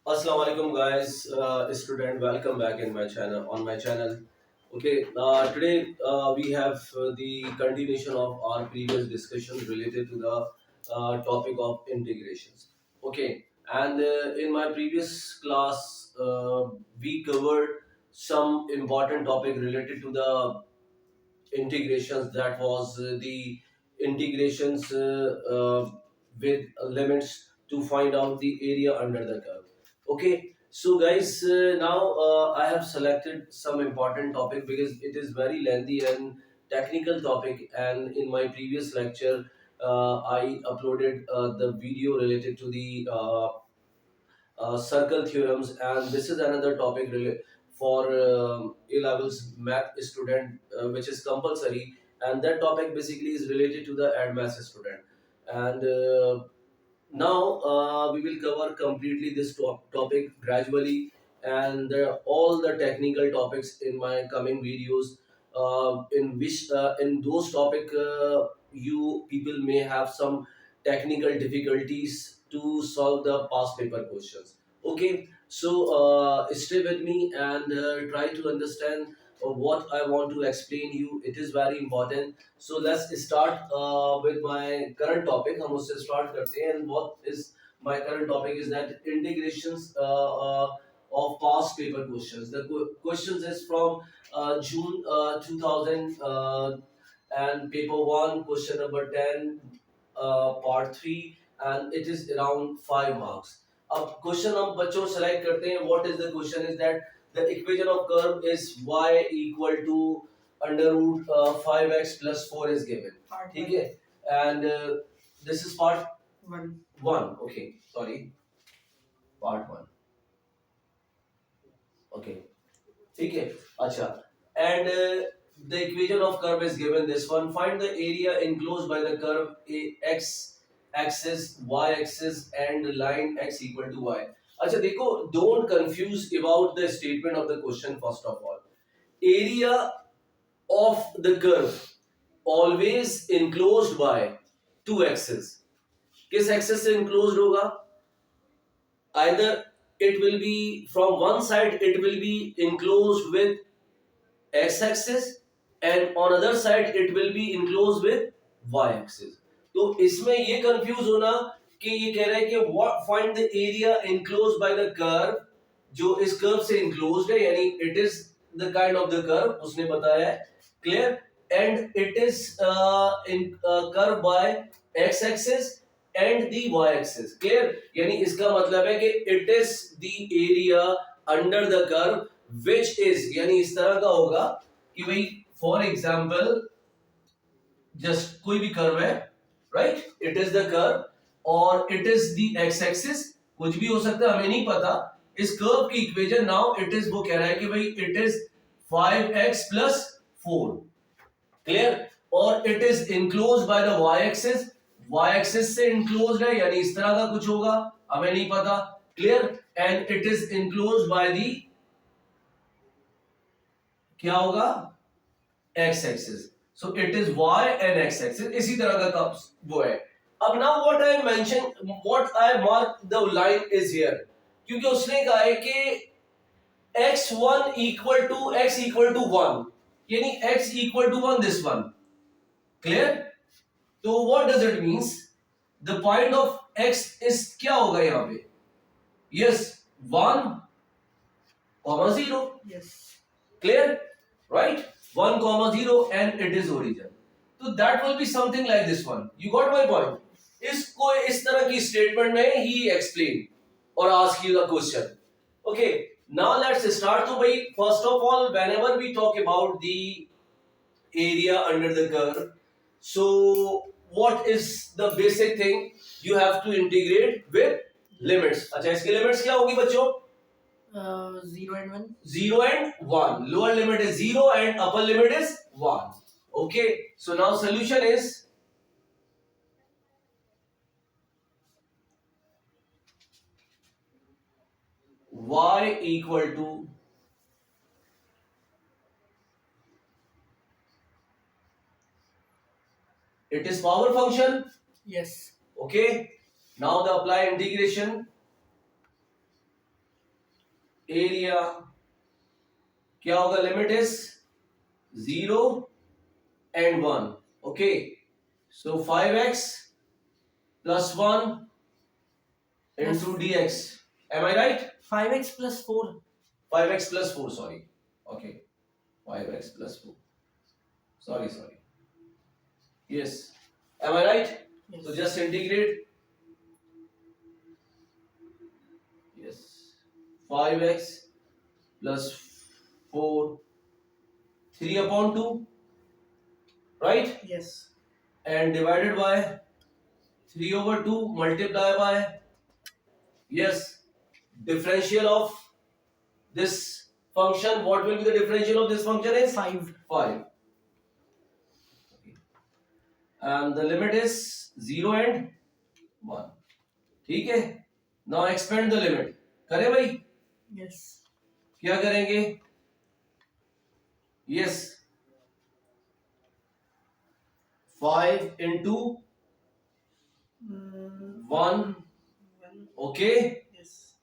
Assalamu alaikum guys, student, welcome back in my channel on my channel. Okay, today we have the continuation of our previous discussion related to the topic of integrations. Okay, and in my previous class we covered some important topic related to the integrations, that was the integrations with limits to find out the area under the curve. Okay, so guys, now I have selected some important topic because it is very lengthy and technical topic, and in my previous lecture I uploaded the video related to the circle theorems, and this is another topic for A levels math student, which is compulsory, and that topic basically is related to the advanced student. And now we will cover completely this topic gradually, and all the technical topics in my coming videos, in which in those topic you people may have some technical difficulties to solve the past paper questions. Okay, so stay with me and try to understand what I want to explain you. It is very important. So let's start with my current topic. हम उससे start करते हैं. And what is my current topic is that integrations of past paper questions. The questions is from June 2000 and paper 1, question number 10, part 3, and it is around 5 marks. अब question हम बच्चों select करते हैं. What is the question is that the equation of curve is y equal to under root 5x plus 4 is given. ठीक है, and this is part 1. Okay, sorry, part 1. Okay, ठीक है. अच्छा, and the equation of curve is given. This one, find the area enclosed by the curve x axis, y axis, and line x equal to y. अच्छा देखो, don't confuse about the statement of the question. First of all, area of the curve always enclosed by two axes. किस axis से enclosed होगा? Either it will be from one side, it will be enclosed with x axis, and on other side it will be enclosed with y axis. तो इसमें ये confuse होना कि ये कह रहा है कि what find the area enclosed by the curve, जो इस कर्व से enclosed है, यानी it is the kind of the curve उसने बताया है. Clear? And it is in curve y x axis and the y axis. Clear? यानी इसका मतलब है कि it is the area under the curve which is, यानी इस तरह का होगा कि भाई फॉर एग्जाम्पल जस्ट कोई भी कर्व है, right, it is the curve और it is the x axis, कुछ भी हो सकता है, हमें नहीं पता. इस कर्व की इक्वेशन नाउ इट इज, वो कह रहा है कि भाई it is 5x plus 4. Clear? और it is enclose by the y axis, y axis से इनक्लोज है, यानी इस तरह का कुछ होगा, हमें नहीं पता. Clear? And it is enclose by the, क्या होगा, x axis. So it is y and x axis, इसी तरह का वो है. अब now what I mention, what I mark the line is here, क्योंकि उसने कहा है कि x1 equal to x equal to 1, यानी x equal to 1, this one. Clear? तो what does it means, the point of x is क्या होगा यहां पे? Yes, 1, 0. Yes. Clear? Right? 1, 0, and it is origin. So that will be something like this one. You got my point? इसको इस तरह की statement में ही एक्सप्लेन और ask you the question. Okay, now let's start. तो भाई first of all, whenever we talk about the area under the curve, so what is the basic thing? You have to integrate with limits. अच्छा, इसकी limits क्या होगी बच्चों? 0 and 1. 0 and 1. Lower limit is 0 and upper limit is 1. Okay, so now solution is y equal to it is power function. Yes. Okay, now the apply integration. Area क्या होगा, limit is 0 and 1. Okay, so 5x plus 1 into dx. Am I right? 5x plus 4. 5x plus 4, sorry. Okay, 5x plus 4. Sorry. Yes. Am I right? Yes. So just integrate. Yes. 5x plus 4, 3 upon 2, right? Yes. And divided by 3 over 2 multiply by, yes, differential of this function. What will be the differential of this function is 5. 5. Okay. And the limit is 0 and 1. ठीक है. Now expand the limit. करें भाई? Yes. क्या करेंगे? Yes. 5 into Mm, 1. 1. Okay. Yes.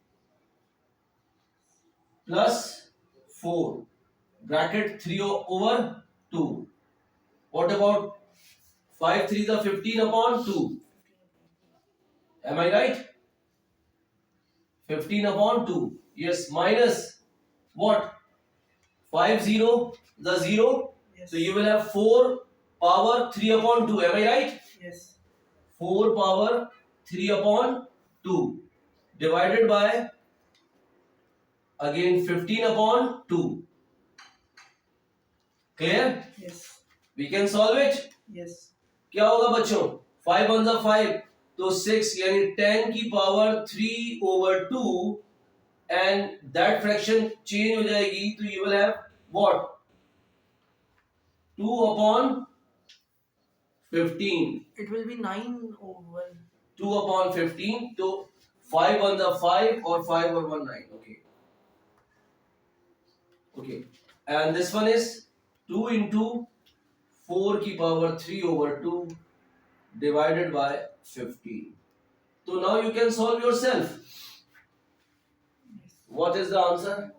Plus 4. Bracket 3 over 2. What about 5 3 the 15 upon 2? Am I right? 15 upon 2. Yes, minus what? 5 0 the 0. Yes. So you will have 4 power 3 upon 2. Am I right? Yes. 4 power 3 upon 2 divided by again 15 upon 2. Clear? Yes. We can solve it. Yes. क्या होगा बच्चों? 5 1 the 5 तो 6 यानी 10 की power 3 over 2 and that fraction change हो जाएगी तो you will have what? 2 upon 15. It will be 9 over. 2 upon 15 तो 5 1 the 5 और 5 और 1 9. Okay. And this one is 2 into 4 की power 3 over 2 divided by 15. So now you can solve yourself. What is the answer?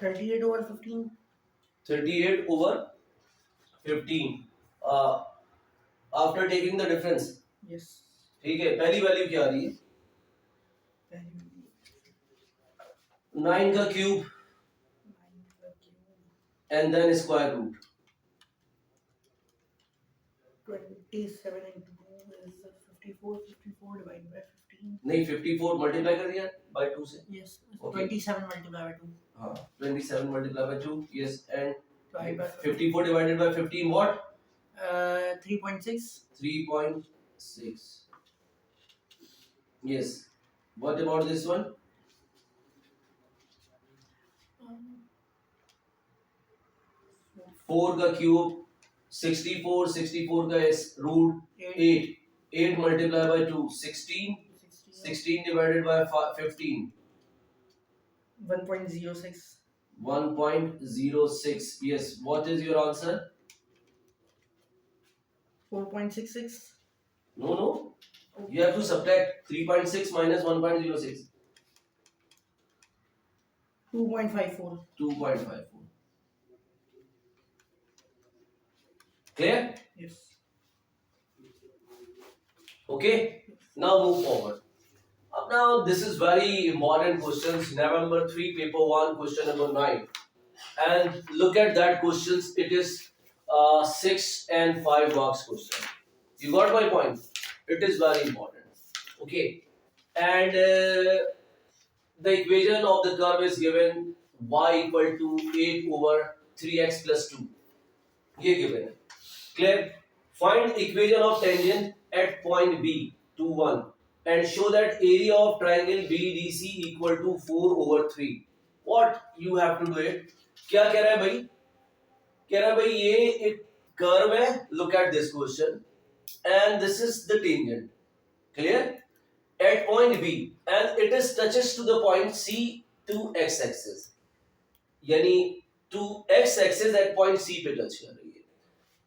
$38 over 15. 38 over 15. After taking the difference. Yes. ठीक है, पहली value क्या आ रही है? 9 का cube 9 and then square root. 27 into 2 is 54. 54 divided by 15. नहीं 54 multiply कर दिया by 2 से. Yes. Okay. 27 multiplied by 2. हाँ 27 multiplied by 2. Yes, and Divided by 54 divided by 15 what? 3.6. 3.6. Yes. What about this one? 4 का क्यूब 64 64 का root 8 8 multiplied by 2 16 16 divided by 15 1.06. 1.06. Yes, what is your answer? 4.66. No, you have to subtract 3.6 minus 1.06. 2.54. 2.54. Clear? Yes. Okay, now move forward. Now this is very important questions. November 3 paper 1 question number 9, and look at that questions. It is 6 and 5 marks question. You got my point? It is very important. Okay, and the equation of the curve is given y equal to 8 over 3x plus 2. ये given है. Clear? Find equation of tangent at point B to 1 and show that area of triangle BDC equal to 4 over 3. What you have to do it? क्या कह रहा है भाई? कह रहा है भाई ये एक curve है. Look at this question and this is the tangent. Clear? at point B and it is touches to the point C to x axis, यानी to x axis at point C पे touch कर रही है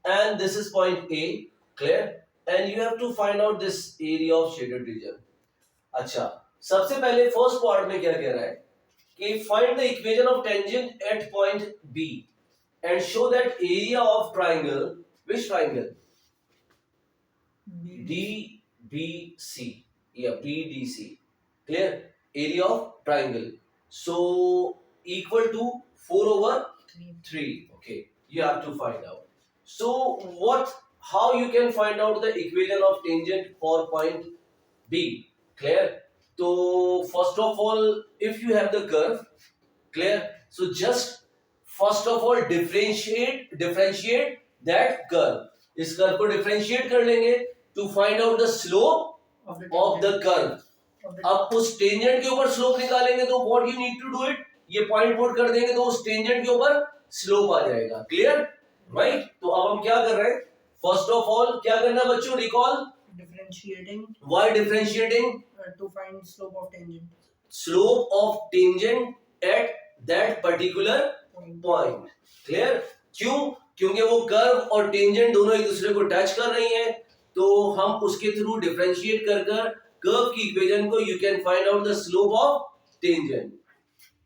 and this is point A, clear, and you have to find out this area of shaded region. अच्छा, सबसे पहले first part में क्या कह रहा है कि find the equation of tangent at point B and show that area of triangle, which triangle, DBC, yeah, BDC, clear, area of triangle, so equal to 4 over 3. Okay, you have to find out. So how you can find out the equation of tangent for point B, clear? So first of all, if you have the curve, clear, so just first of all differentiate that curve, इस curve को differentiate कर लेंगे to find out the slope of the curve. अब उस tangent के ऊपर slope निकालेंगे तो what you need to do it, ये पॉइंट पुट कर देंगे तो उस टेंजेंट के ऊपर स्लोप आ जाएगा, क्लियर, राइट? तो अब हम क्या कर रहे हैं, फर्स्ट ऑफ ऑल क्या करना बच्चों, recall, differentiating why differentiating, to find slope of tangent slope of tangent at that particular point, clear, क्यों, क्योंकि वो कर्व और टेंजेंट दोनों एक दूसरे को टच कर रही हैं, तो हम उसके थ्रू डिफरेंशिएट कर कर्व की इक्वेशन को you can find out the slope of tangent.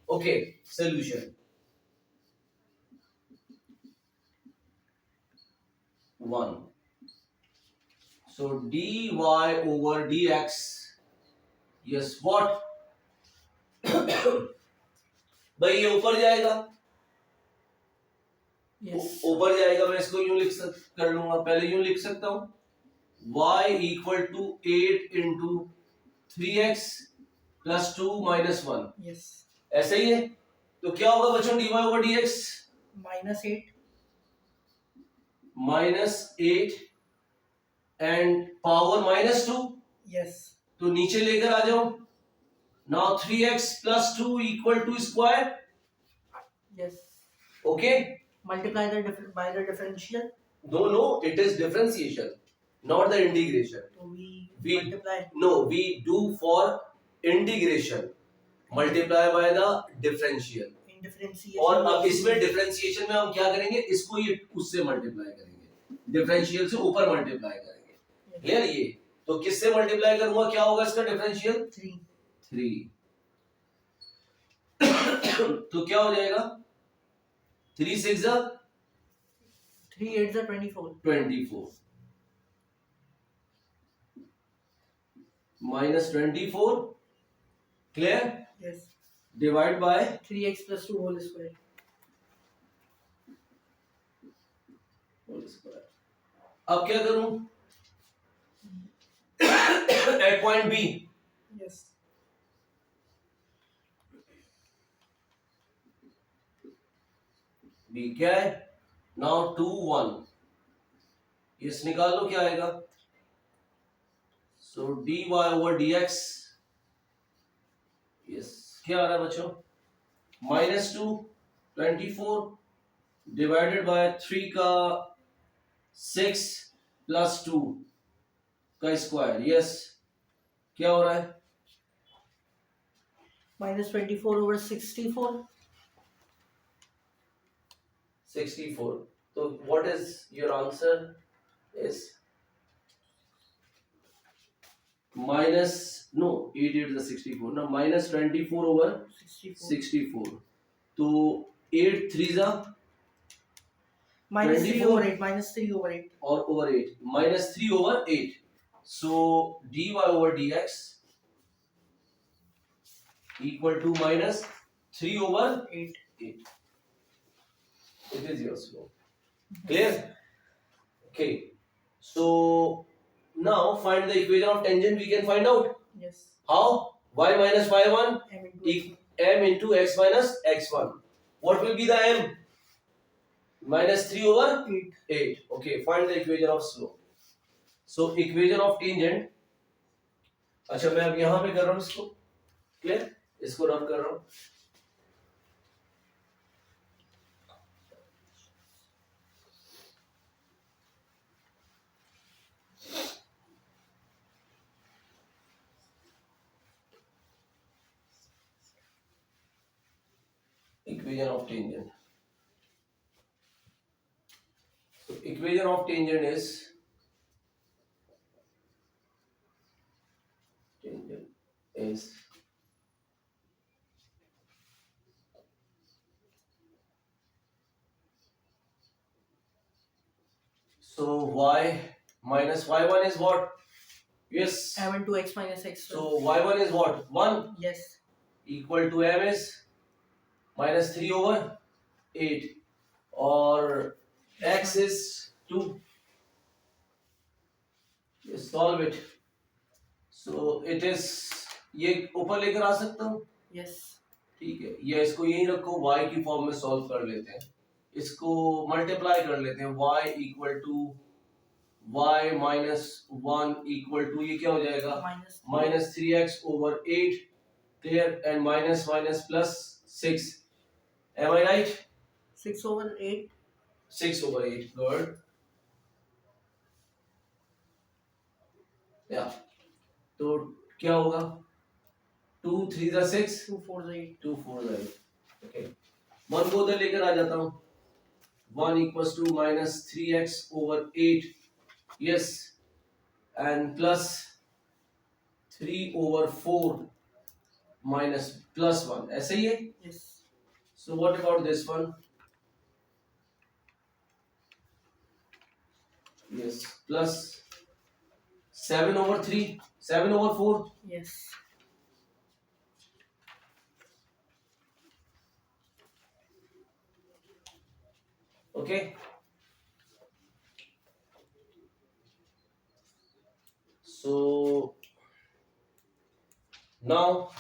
Okay, solution 1, so dy over dx, yes, what, भाई ये ऊपर जाएगा, ऊपर जाएगा, मैं इसको यूं कर लूंगा, पहले यूं लिख सकता हूं, y equal to 8 into 3x plus 2 minus 1. yes ऐसे ही है, तो क्या होगा बच्चों, dy over dx -8 and power -2, yes तो नीचे लेकर आ जाओ. Now 3x plus 2 equal to square. yes Okay, multiply by the differential, no, it is differentiation, not the integration. so we We- multiply No, we do for integration, multiply by the differential. in differentiation, और अब इसमें differentiation में हम क्या करेंगे, इसको ये उससे मल्टीप्लाई करेंगे, डिफरेंशियल से ऊपर मल्टीप्लाई करेंगे, क्लियर? ये तो किससे मल्टीप्लाई करूंगा, क्या होगा इसका डिफरेंशियल, 3. तो क्या हो जाएगा, 3 6 3 8 24 24 minus 24, clear, yes divide by 3x plus 2 whole square, whole square. अब क्या करूं, at point B, yes B क्या है, now 2 1, इस निकाल लो क्या आएगा, so dy over dx, yes, क्या आ रहा है बच्चों, -2 24 divided by 3 का 6 plus 2 का स्क्वायर, yes, क्या हो रहा है, -24 over 64 64. So what is your answer is minus, no, 8 8 is 64, now minus 24 over 64, तो 8 3 जा minus 3 24 over 8 minus 3 over 8 और over 8 minus 3 over 8, so dy over dx equal to minus 3 over 8 8. It is your slope, clear? Okay, so now find the equation of tangent, we can find out yes how, y minus y1 m into m into x minus x1, what will be the m, minus 3 over 8 8. Okay, find the equation of slope. So equation of tangent, अच्छा मैं अब यहां पे कर रहा हूं इसको, clear, इसको रब कर रहा हूं, equation of tangent. So equation of tangent is so y minus y1 is what? Yes. m into x minus x. So y1 is what? 1 Yes. equal to m is minus 3 over 8 or x is 2. Yes, solve it. So it is ये ऊपर लेकर आ सकता हूँ. Yes. ठीक है, या इसको यहीं रखो, y की फॉर्म में सॉल्व कर लेते हैं. इसको मल्टीप्लाई कर लेते हैं. y equal to y minus 1 equal to ये क्या हो जाएगा? Minus 3x over 8. Clear? And minus minus plus 6. Am I right? 6 over 8. 6 over 8. Good. या तो क्या होगा? 2 3 जा 6, 2 4 8. 2 4 जा 8. ओके, 1 को उधर लेकर आ जाता हूँ. 1 equals to minus 3x over 8. Yes, and plus 3 over 4 minus plus 1. ऐसे ही है. Yes. So what about this one? Yes, plus 7 over 3, 7 over 4. Yes. Okay. So now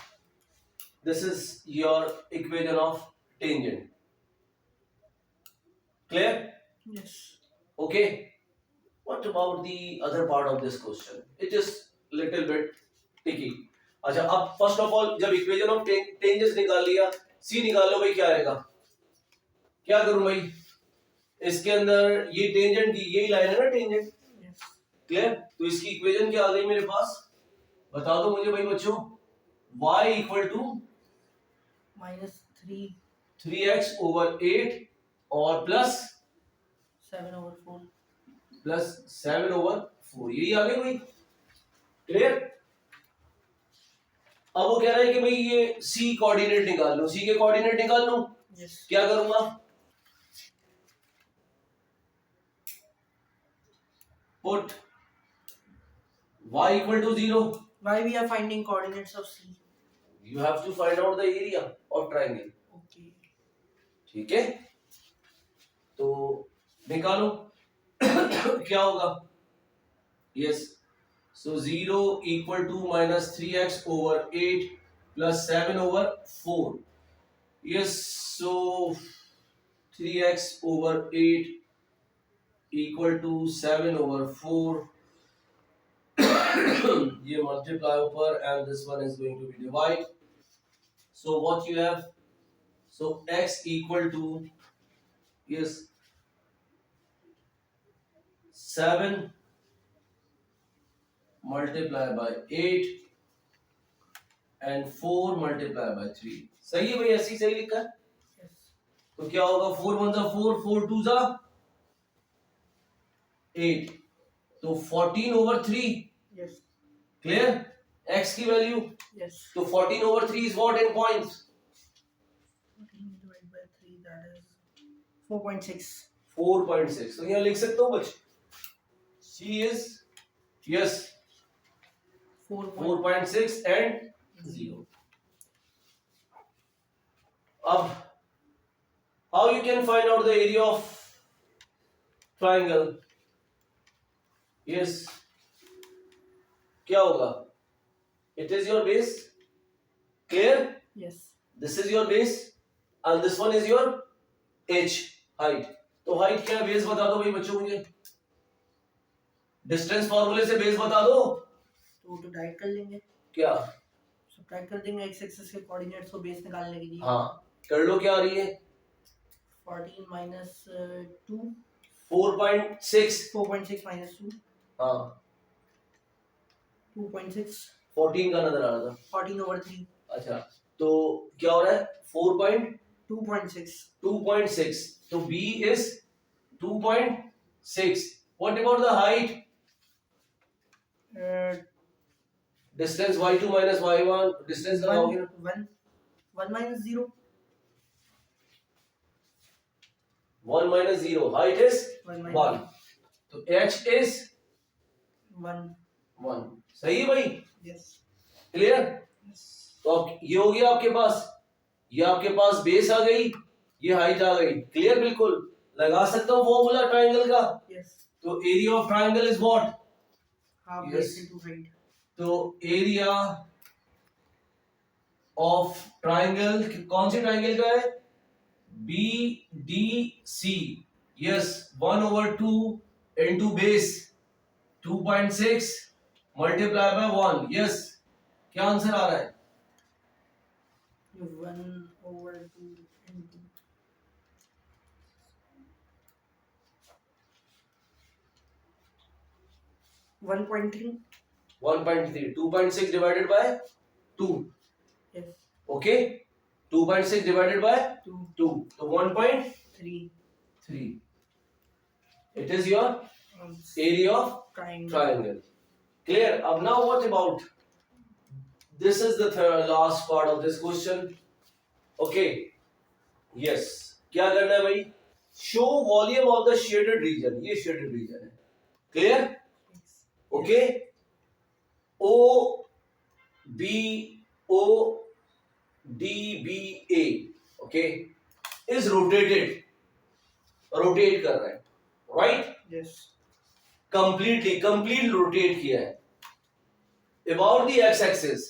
this is your equation of tangent. Clear? Yes. Okay. What about the other part of this question? It is little bit tricky. अच्छा, अब first of all जब equation of tangents निकाल लिया, सी निकाल लो भाई. क्या आएगा? क्या करूं भाई? इसके अंदर ये टेंजेंट की यही लाइन है ना, टेंजेंट. Yes. क्लियर? तो इसकी इक्वेशन क्या आ गई मेरे पास? बता दो मुझे भाई बच्चों. y equal to minus 3x over 8 और प्लस 7 over 4. Plus 7 over 4. यही आ गई भाई. क्लियर? अब वो कह रहा है कि भाई ये c कोऑर्डिनेट निकाल लो. c के कोऑर्डिनेट निकाल लो. Yes. क्या करूंगा? Put y equal to 0. Why we are finding coordinates of C? You have to find out the area of triangle. Okay. ठीक है, तो निकालो. क्या होगा? Yes, so 0 equal to minus 3x over 8 plus 7 over 4. Yes, so 3x over 8 equal to 7 over 4. ये multiply ऊपर and this one is going to be divide. So what you have? So x equal to, yes, 7 multiply by 8 and 4 multiply by 3. सही है भाई? ऐसे ही सही लिखा है. Yes. तो क्या होगा? 4 1 जा 4, 4 2 जा 8. तो 14 over 3. Yes. Clear? x की वैल्यू. Yes. तो 14 over 3 is what in points? 14 divided by 3, that is 4.6. 4.6. तो यहाँ लिख सकते हो बच्चे. c is, yes, 4.6 and 0. अब how you can find out the area of triangle? Yes, क्या होगा? It is your base. Clear? Yes. This is your base and this one is your h, height. तो height क्या है? Base बता दो भाई बच्चों मुझे. डिस्टेंस फॉर्मूले से बेस बता दो. तो डाइट कर लेंगे. क्या? सब्ट्रैक्ट कर देंगे x एक्सिस के कोऑर्डिनेट्स को बेस निकालने के लिए. हाँ, कर लो. क्या आ रही है? 14 minus 2. 4.6. 4.6 minus 2. हाँ, 2.6. 14 का नजर आ रहा था. 14 over 3. अच्छा, तो क्या हो रहा है? 4.6 2.6. 2.6. So B is 2.6. What about the height? Distance y2 minus y1. Distance लगाओगे ना? 1 minus 0. 1 minus 0. Height is 1 minus 1. तो h is 1. 1. सही है भाई? Yes. क्लियर? Yes. तो अब ये हो गया आपके पास, ये आपके पास बेस आ गई, ये हाइट आ गई. क्लियर? बिल्कुल लगा सकता हूँ फॉर्मूला ट्राइंगल का. Yes. तो area of triangle is what? Half Yes. base into height. तो एरिया ऑफ ट्राइंगल कौन सी ट्राइंगल का है? B D C. Yes, 1/2 into base 2.6 multiply by 1. Yes, क्या आंसर आ रहा है? 1/2 into 1.3. 1.3. 2.6 divided by 2. Yes. Okay, 2.6 divided by 2. 2. So 1.3. 3. It is your area of Triangle. triangle. Clear? Now what about this? Is the last part of this question. Okay. Yes. क्या करना है भाई? Show volume of the shaded region. ये shaded region है. Clear? Yes. Okay. O B O D B A. Okay. Is rotated. Rotate कर रहा है. Right? Yes. complete rotate किया है about the x axis.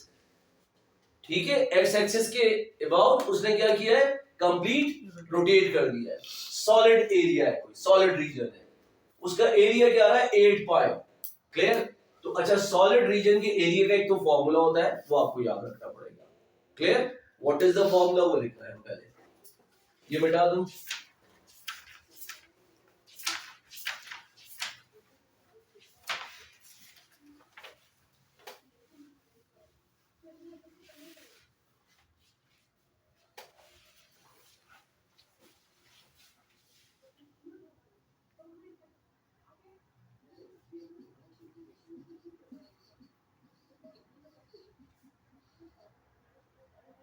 ठीक है, x axis के about उसने क्या किया है? complete rotate कर दिया है. solid area है, कोई solid region है, उसका एरिया क्या है? 8 पाई. क्लियर? तो अच्छा, solid region के एरिया का एक तो फॉर्मूला होता है, वो आपको याद रखना पड़ेगा. Clear? What is the formula, वो लिखना है पहले. ये मिटा दूं.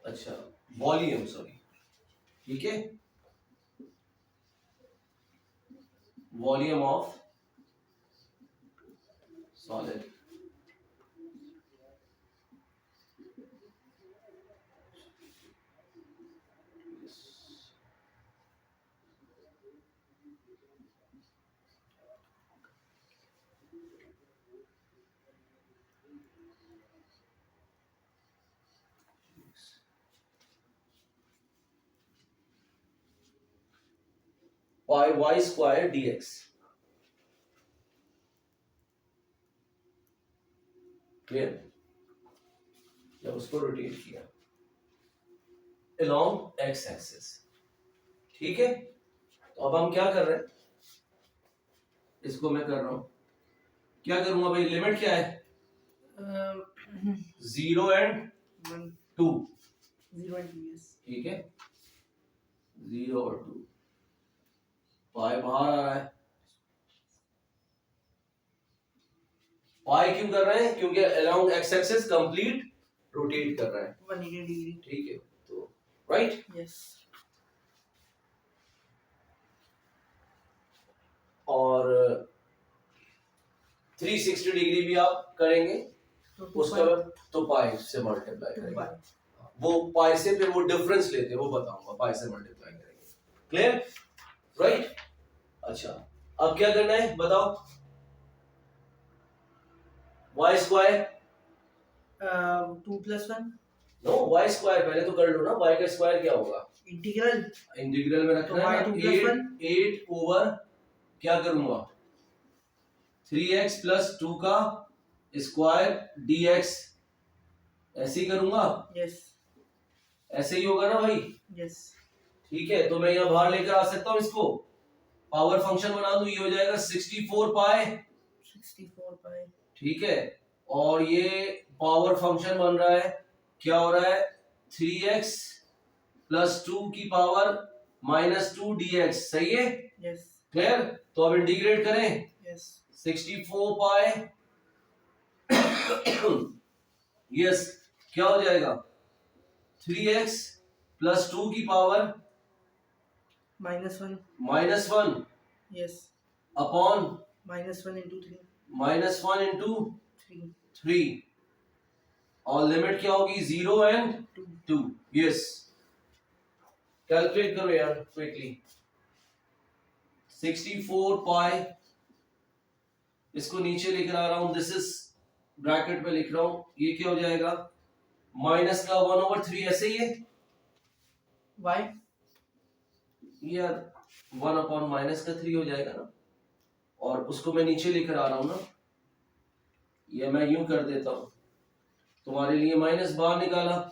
अच्छा, वॉल्यूम, सॉरी. ठीक है, volume of solid. Pi y square dx. Clear? जब उसको रोटेट किया along x एक्सिस. ठीक है, तो अब हम क्या कर रहे हैं? इसको मैं कर रहा हूं, क्या करूंगा भाई? लिमिट क्या है? 0 and 2. 0 and 2. Yes. ठीक है, 0 और 2. पाई बाहर आ रहा है. पाई क्यों कर रहे हैं? क्योंकि along x axis complete rotate कर रहा है. 180 degree. ठीक है, तो राइट. Yes. और 360 डिग्री भी आप करेंगे, तो उसका तो पाई से मल्टीप्लाई करेंगे. वो पाई से फिर वो डिफरेंस लेते हैं, वो बताऊंगा. पाई से मल्टीप्लाई करेंगे. क्लियर? राइट. अच्छा, अब क्या करना है बताओ? y square 2 plus 1. No, y square पहले तो कर लो ना. y का स्क्वायर क्या होगा? Integral. इंटीग्रल में रखना है तो ना. y 2 plus 1. 8 ओवर क्या करूंगा? 3x plus 2 का स्क्वायर dx. ऐसे ही करूंगा. Yes. ऐसे ही होगा ना भाई? Yes. ठीक है, तो मैं यहाँ बाहर लेकर आ सकता हूँ इसको, पावर फंक्शन बना दूं. ये हो जाएगा 64 पाई. 64 pi. ठीक है, और ये पावर फंक्शन बन रहा है, क्या हो रहा है? 3x प्लस 2 की पावर माइनस 2 dx, सही है? yes, clear? तो अब इंटीग्रेट करें, yes, 64 पाई यस, क्या हो जाएगा? 3x प्लस 2 की power -1, -1 yes, upon -1 into 3, -1 into 3, 3, और लिमिट क्या होगी? 0 एंड 2, 2, यस। कैलकुलेट करो यार क्विकली। 64 पाई, इसको नीचे लिख रहा हूं, दिस इज ब्रैकेट में लिख रहा हूं, ये क्या हो जाएगा? माइनस का 1/3, ऐसे ही है y, यार, 1 अपॉन माइनस का 3 हो जाएगा ना, और उसको मैं नीचे लेकर आ रहा हूं ना, ये मैं यूं कर देता हूं, तुम्हारे लिए माइनस बाहर निकाला,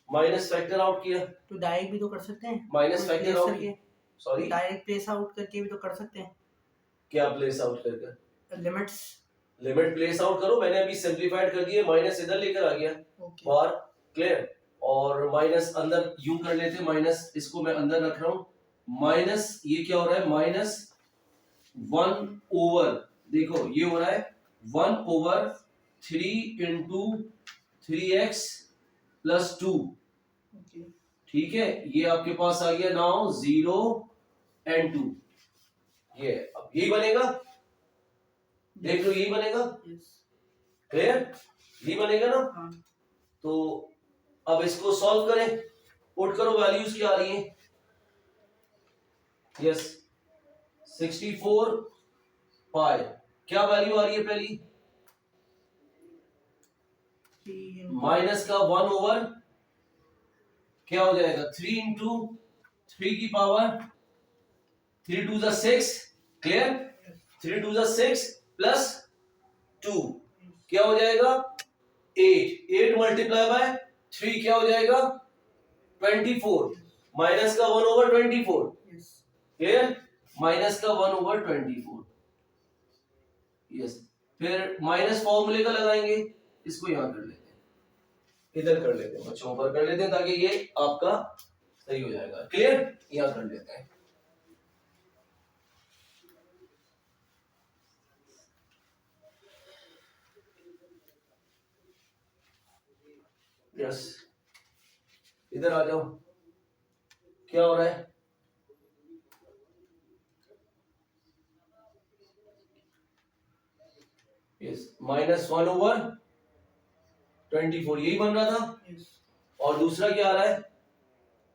माइनस फैक्टर आउट किया, तो डायरेक्ट भी तो कर सकते हैं, माइनस कोई फैक्टर place आउट, करके, सॉरी डायरेक्ट प्लेस आउट करके भी तो कर सकते हैं, क्या प्लेस आउट करके? लिमिट्स, लिमिट प्लेस आउट करो, मैंने अभी सिंपलीफाइड कर दिए, माइनस इधर लेकर आ गया ओके, बाहर, क्लियर? और माइनस अंदर यूं कर लेते, माइनस इसको मैं अंदर रख रहा हूं, माइनस ये क्या हो रहा है? माइनस 1/, देखो ये हो रहा है 1/3 इंटू 3x प्लस 2, ओके, ठीक है? ये आपके पास आ गया नाउ 0 एंड 2, ये अब यही बनेगा, देख लो यही बनेगा, yes, क्लियर? यही बनेगा ना? हाँ, तो अब इसको सॉल्व करें, पुट करो, वैल्यूज क्या आ रही हैं? यस, 64 पाई, क्या वैल्यू आ रही है पहली? 3 into माइनस का 1/, क्या हो जाएगा? 3 इंटू 3 की पावर 3 2 जा 6, क्लियर? 3 2 जा 6 प्लस 2, क्या हो जाएगा? 8, 8 मल्टीप्लाई बाय 3 क्या हो जाएगा? 24, माइनस का 1/24, yes, क्लियर? माइनस का 1/24, यस। फिर माइनस फॉर्मूले का लगाएंगे, इसको यहां कर लेते हैं, इधर कर लेते हैं, बच्चों पर कर लेते हैं, ताकि ये आपका सही हो जाएगा, क्लियर? यहां कर लेते हैं, यस, इधर आ जाओ, क्या हो रहा है? यस, -1/24, यही बन रहा था, yes, और दूसरा क्या आ रहा है?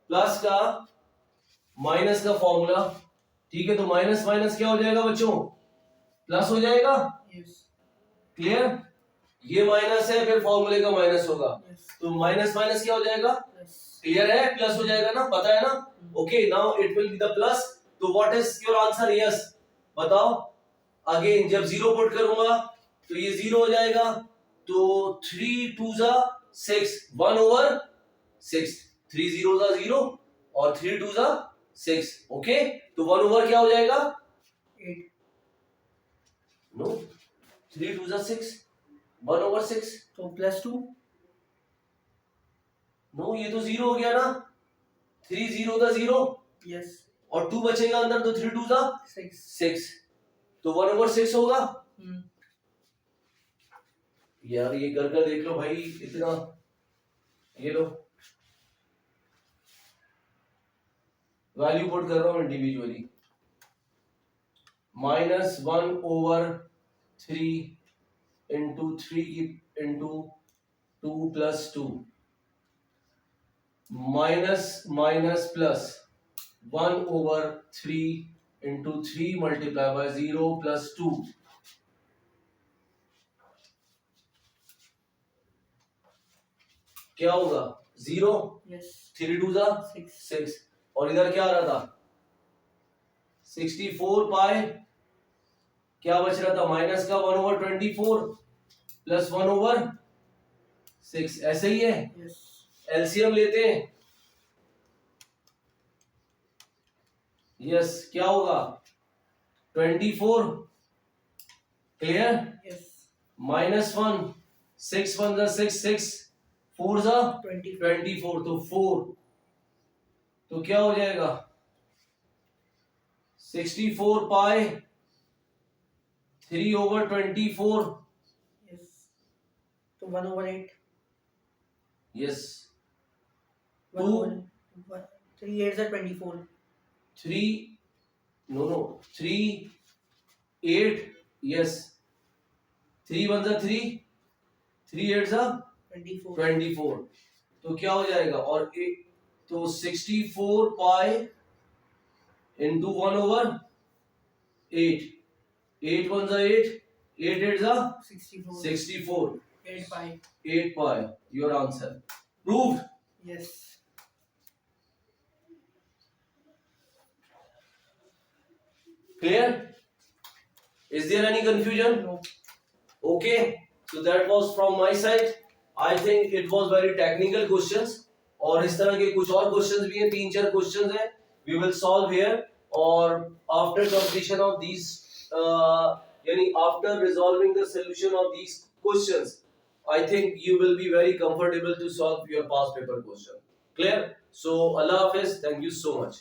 प्लस का माइनस का फॉर्मूला, ठीक है? तो माइनस माइनस क्या हो जाएगा बच्चों? प्लस हो जाएगा, yes, क्लियर? ये माइनस है, फिर फॉर्मूले का माइनस होगा, yes, तो माइनस माइनस क्या हो जाएगा? yes, क्लियर है? प्लस हो जाएगा ना, पता है ना? Okay, now it will be the plus, तो what is your answer? Yes, बताओ। अगेन जब जीरो पुट करूंगा तो ये जीरो हो जाएगा, तो 3 2 जा 6, 1/6, 3 0 जा 0 और 3 2 जा 6, ओके? तो 1/, क्या हो जाएगा? 8, नो, 3 2 जा 6, 1/6, तो +2, नो, ये तो जीरो हो गया ना, 3 0 जा 0 yes, और 2 बचेगा अंदर, तो 3 2 जा 6, 6, तो 1/6 होगा। हम्म, यार ये कर कर देख लो भाई, इतना, ये लो, वैल्यू पुट कर रहा हूं individually, -1/3 into 3 into 2 plus 2, minus minus plus 1/3 into 3 multiply by 0 plus 2, क्या होगा? 0, yes, 3 2 जा 6, 6, और इधर क्या आ रहा था? 64 पाई, क्या बच रहा था? माइनस का 1/24 प्लस 1/6, ऐसे ही है। yes, एलसीएम लेते हैं, यस, क्या होगा? 24, क्लियर? yes, -1, 6 1 जा 6 6 4 जा 20, 24, तो 4 तो क्या हो जाएगा 64 पाई 3/24. Yes. So 1/8. Yes. 1 2 over 3 8s are 24. 3 no 3 8. Yes, 3 1 are 3, 3 8 are 24. 24. तो क्या हो जाएगा और तो 64 pi into 1/8. 8 1 are 8, 8 8 are 64. 64. 8 pi. 8 pi. Your answer. Proved. Yes. Clear? Is there any confusion? No. Okay. So that was from my side. I think it was very technical questions. और इस तरह के कुछ और questions भी हैं, 3-4 questions हैं. We will solve here. और after completion of these, यानी after resolving the solution of these questions, I think you will be very comfortable to solve your past paper question. Clear? So Allah Hafiz. Thank you so much.